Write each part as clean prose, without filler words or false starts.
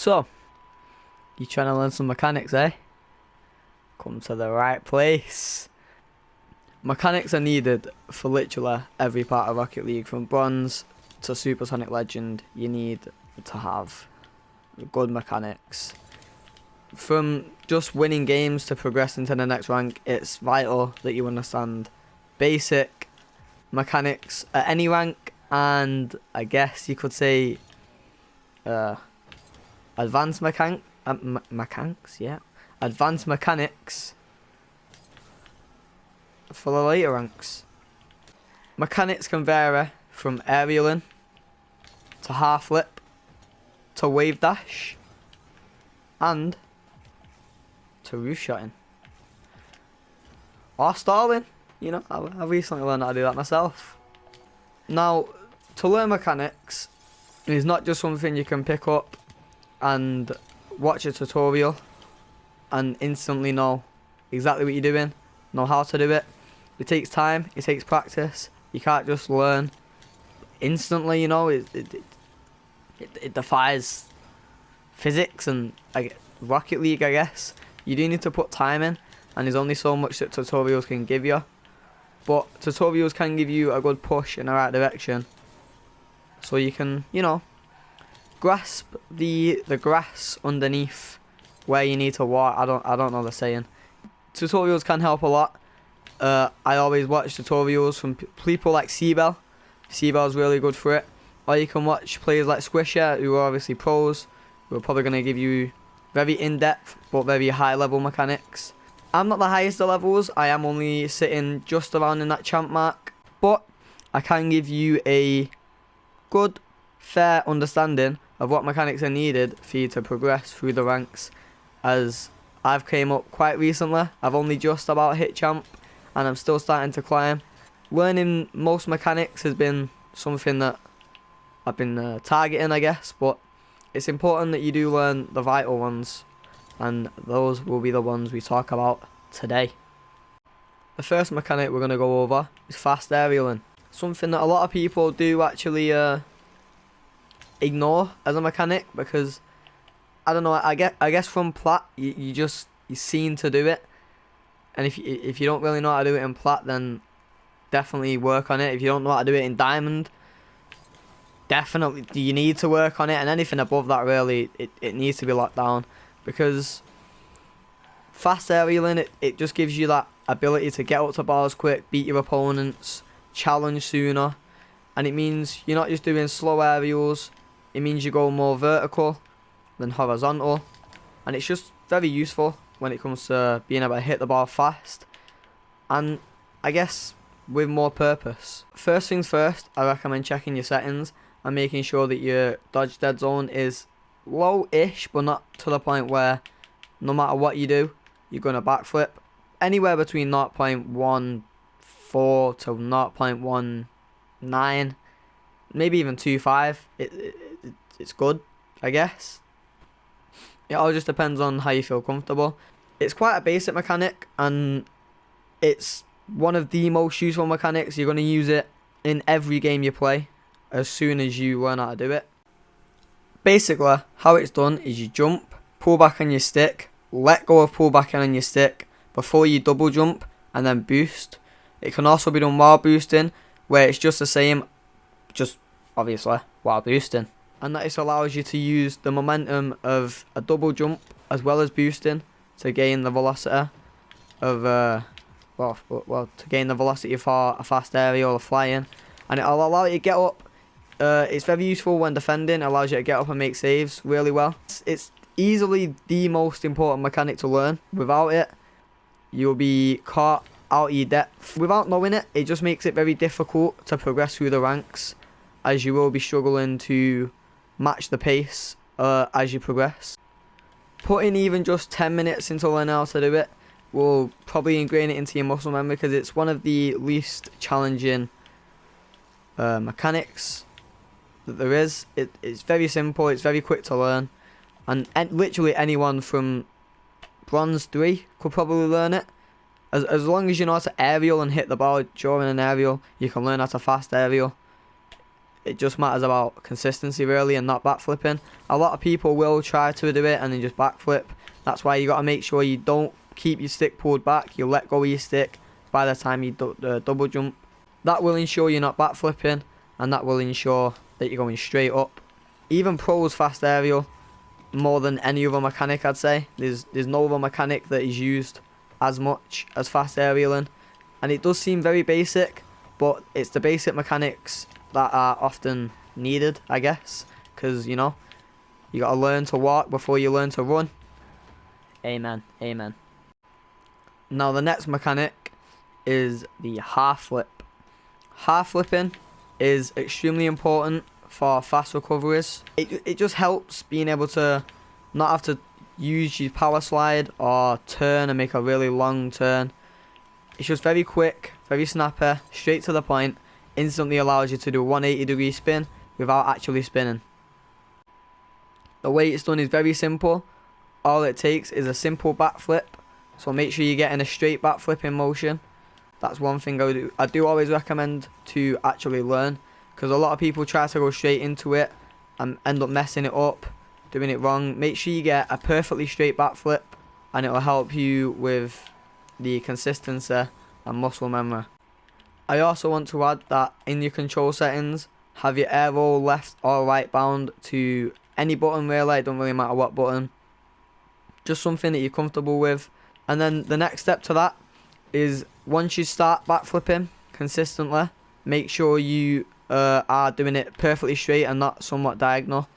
So, you trying to learn some mechanics, eh? Come to the right place. Mechanics are needed for literally every part of Rocket League, from bronze to Supersonic Legend. You need to have good mechanics. From just winning games to progressing to the next rank, it's vital that you understand basic mechanics at any rank, and I guess you could say advanced mechanics, yeah. Advanced mechanics for the later ranks. Mechanics can vary from aerialing to half flip to wave dash and to roof shotting or stalling. You know, I recently learned how to do that myself. Now, to learn mechanics is not just something you can pick up and watch a tutorial and instantly know exactly what you're doing, know how to do it. It takes time, it takes practice. You can't just learn instantly, you know. It defies physics and Rocket League, I guess. You do need to put time in, and there's only so much that tutorials can give you. But tutorials can give you a good push in the right direction, so you can, you know, grasp the grass underneath where you need to walk. I don't know the saying. Tutorials can help a lot. I always watch tutorials from people like Seabell. Seabell's really good for it. Or you can watch players like Squisher, who are obviously pros, who are probably going to give you very in-depth but very high-level mechanics. I'm not the highest of levels. I am only sitting just around in that champ mark, but I can give you a good, fair understanding of what mechanics are needed for you to progress through the ranks, as I've came up quite recently. I've only just about hit champ, and I'm still starting to climb. Learning most mechanics has been something that I've been targeting, I guess, but it's important that you do learn the vital ones, and those will be the ones we talk about today. The first mechanic we're going to go over is fast aerialing. Something that a lot of people do actually ignore as a mechanic, because I don't know, I guess from plat you're seen to do it, and if you don't really know how to do it in plat, then definitely work on it. If you don't know how to do it in diamond, definitely you need to work on it, and anything above that, really, it needs to be locked down, because fast aerialing, it just gives you that ability to get up to bars quick, beat your opponents, challenge sooner, and it means you're not just doing slow aerials. It means you go more vertical than horizontal, and it's just very useful when it comes to being able to hit the ball fast, and I guess with more purpose. First things first, I recommend checking your settings and making sure that your dodge dead zone is low-ish, but not to the point where no matter what you do, you're going to backflip. Anywhere between 0.14 to 0.19, maybe even 2.5, it's good, I guess. It all just depends on how you feel comfortable. It's quite a basic mechanic, and it's one of the most useful mechanics. You're going to use it in every game you play as soon as you learn how to do it. Basically, how it's done is you jump, pull back on your stick, let go of pull back on your stick before you double jump, and then boost. It can also be done while boosting, where it's just the same, just obviously while boosting. And that just allows you to use the momentum of a double jump as well as boosting to gain the velocity of to gain the velocity for a fast aerial or flying, and it'll allow you to get up. It's very useful when defending. It allows you to get up and make saves really well. It's easily the most important mechanic to learn. Without it, you'll be caught out of your depth. Without knowing it, it just makes it very difficult to progress through the ranks, as you will be struggling to match the pace as you progress. Putting even just 10 minutes into learning how to do it will probably ingrain it into your muscle memory, because it's one of the least challenging mechanics that there is. It's very simple, it's very quick to learn, and literally anyone from bronze 3 could probably learn it. As long as you know how to aerial and hit the ball during an aerial, you can learn how to fast aerial. it just matters about consistency really, and not backflipping. A lot of people will try to do it and then just backflip. That's why you got to make sure you don't keep your stick pulled back. You let go of your stick by the time you double jump. That will ensure you're not backflipping, and that will ensure that you're going straight up. Even pros fast aerial more than any other mechanic, I'd say. There's no other mechanic that is used as much as fast aerialing, and it does seem very basic, but it's the basic mechanics that are often needed, I guess, because you know, you got to learn to walk before you learn to run. Amen, amen. Now the next mechanic is the half flip. Half flipping is extremely important for fast recoveries. It just helps being able to not have to use your power slide or turn and make a really long turn. It's just very quick, very snappy, straight to the point, instantly allows you to do a 180-degree spin without actually spinning. The way it's done is very simple. All it takes is a simple back flip, so make sure you're getting a straight back flip in motion. That's one thing I do always recommend to actually learn, because a lot of people try to go straight into it and end up messing it up, doing it wrong. Make sure you get a perfectly straight back flip, and it will help you with the consistency and muscle memory. I also want to add that in your control settings, have your air roll left or right bound to any button really. It don't really matter what button, just something that you're comfortable with. And then the next step to that is, once you start backflipping consistently, make sure you are doing it perfectly straight and not somewhat diagonal,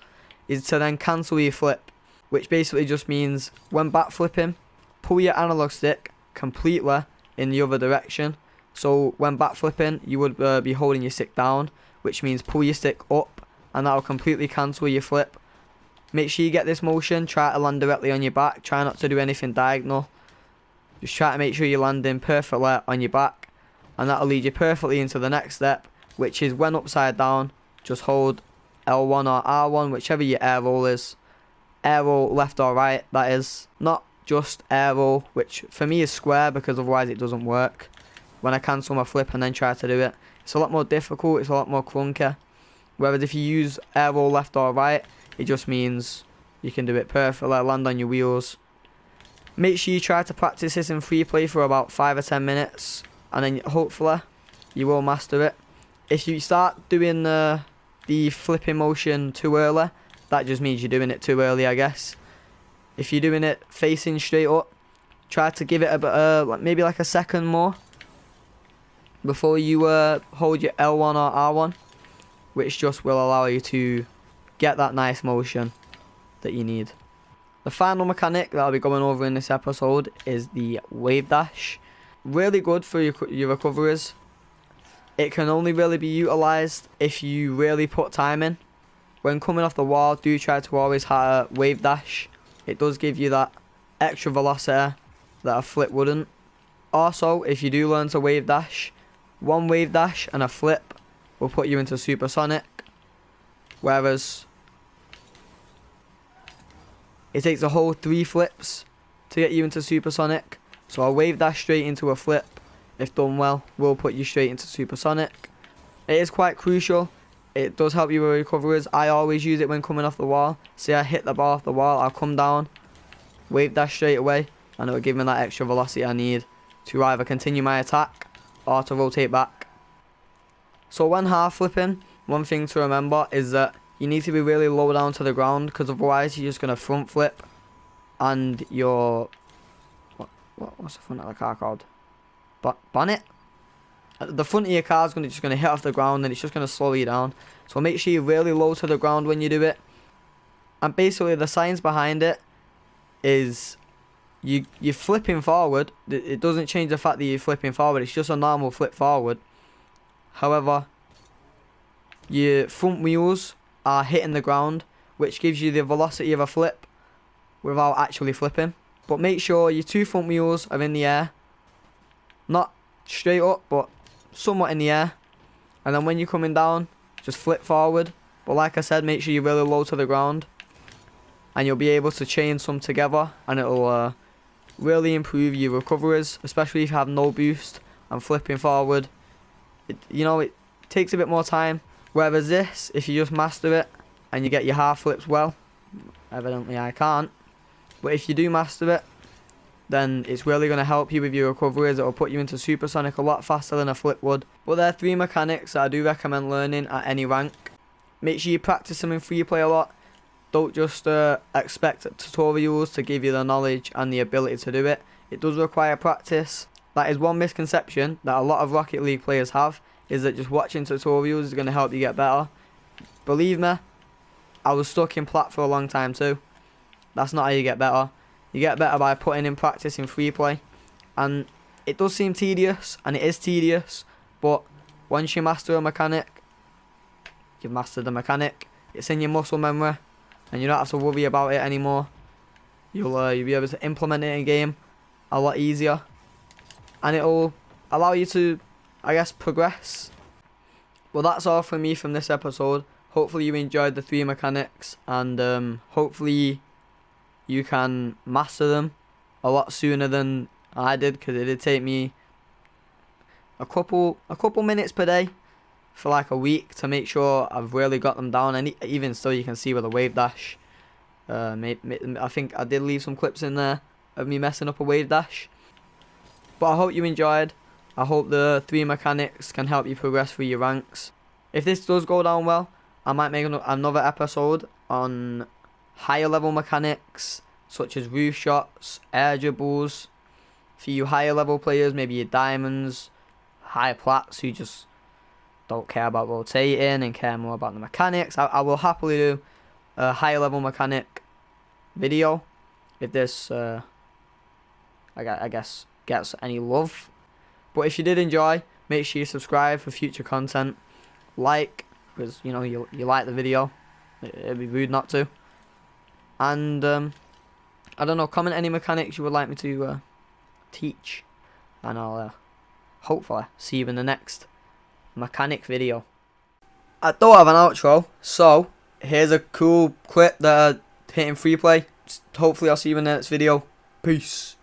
is to then cancel your flip, which basically just means when backflipping, pull your analog stick completely in the other direction. So when backflipping, you would be holding your stick down, which means pull your stick up, and that will completely cancel your flip. Make sure you get this motion, try to land directly on your back, try not to do anything diagonal. Just try to make sure you're landing perfectly on your back, and that will lead you perfectly into the next step, which is when upside down, just hold L1 or R1, whichever your air roll is. Air roll left or right, that is. Not just air roll, which for me is square, because otherwise it doesn't work. When I cancel my flip and then try to do it, it's a lot more difficult, it's a lot more clunky. Whereas if you use air roll left or right, it just means you can do it perfectly, land on your wheels. Make sure you try to practice this in free play for about 5 or 10 minutes, and then hopefully you will master it. If you start doing the flipping motion too early, that just means you're doing it too early, I guess. If you're doing it facing straight up, try to give it a bit, maybe like a second more before you hold your L1 or R1, which just will allow you to get that nice motion that you need. The final mechanic that I'll be going over in this episode is the wave dash. Really good for your recoveries. It can only really be utilised if you really put time in. When coming off the wall, do try to always have a wave dash. It does give you that extra velocity that a flip wouldn't. Also, if you do learn to wave dash, one wave dash and a flip will put you into supersonic, whereas it takes a whole 3 flips to get you into supersonic. So a wave dash straight into a flip, if done well, will put you straight into supersonic. It is quite crucial. It does help you with recoveries. I always use it when coming off the wall. Say I hit the ball off the wall, I'll come down, wave dash straight away, and it will give me that extra velocity I need to either continue my attack or to rotate back. So when half flipping, one thing to remember is that you need to be really low down to the ground, because otherwise you're just going to front flip and your what's the front of the car called? Bonnet? The front of your car is just going to hit off the ground, and it's just going to slow you down. So make sure you're really low to the ground when you do it. And basically the science behind it is you're flipping forward. It doesn't change the fact that you're flipping forward. It's just a normal flip forward. However, your front wheels are hitting the ground, which gives you the velocity of a flip without actually flipping. But make sure your 2 front wheels are in the air, not straight up, but somewhat in the air. And then when you're coming down, just flip forward. But like I said, make sure you're really low to the ground, and you'll be able to chain some together, and it'll really improve your recoveries, especially if you have no boost and flipping forward. It takes a bit more time, Whereas this, if you just master it and you get your half flips well, evidently I can't, but if you do master it, then it's really going to help you with your recoveries. It will put you into supersonic a lot faster than a flip would. But there are 3 mechanics that I do recommend learning at any rank. Make sure you practice them in free play a lot. Don't just expect tutorials to give you the knowledge and the ability to do it. It does require practice. That is one misconception that a lot of Rocket League players have, is that just watching tutorials is going to help you get better. Believe me, I was stuck in plat for a long time too. That's not how you get better. You get better by putting in practice in free play. And it does seem tedious, and it is tedious, but once you master a mechanic, you've mastered the mechanic. It's in your muscle memory, and you don't have to worry about it anymore. You'll be able to implement it in game a lot easier, and it'll allow you to, I guess, progress. Well, that's all from me from this episode. Hopefully you enjoyed the 3 mechanics, and hopefully you can master them a lot sooner than I did, because it did take me a couple minutes per day for like a week to make sure I've really got them down. And even still, you can see with a wave dash, I think I did leave some clips in there of me messing up a wave dash. But I hope you enjoyed. I hope the 3 mechanics can help you progress through your ranks. If this does go down well, I might make another episode on higher level mechanics such as roof shots, air dribbles. For you higher level players, maybe your diamonds, high plats who just don't care about rotating and care more about the mechanics. I will happily do a higher level mechanic video if this I guess gets any love. But if you did enjoy, make sure you subscribe for future content. Like, because you know you like the video, it'd be rude not to. And I don't know, comment any mechanics you would like me to teach, and I'll hopefully see you in the next mechanic video. I don't have an outro, so here's a cool clip that I hit in free play. Hopefully I'll see you in the next video. Peace.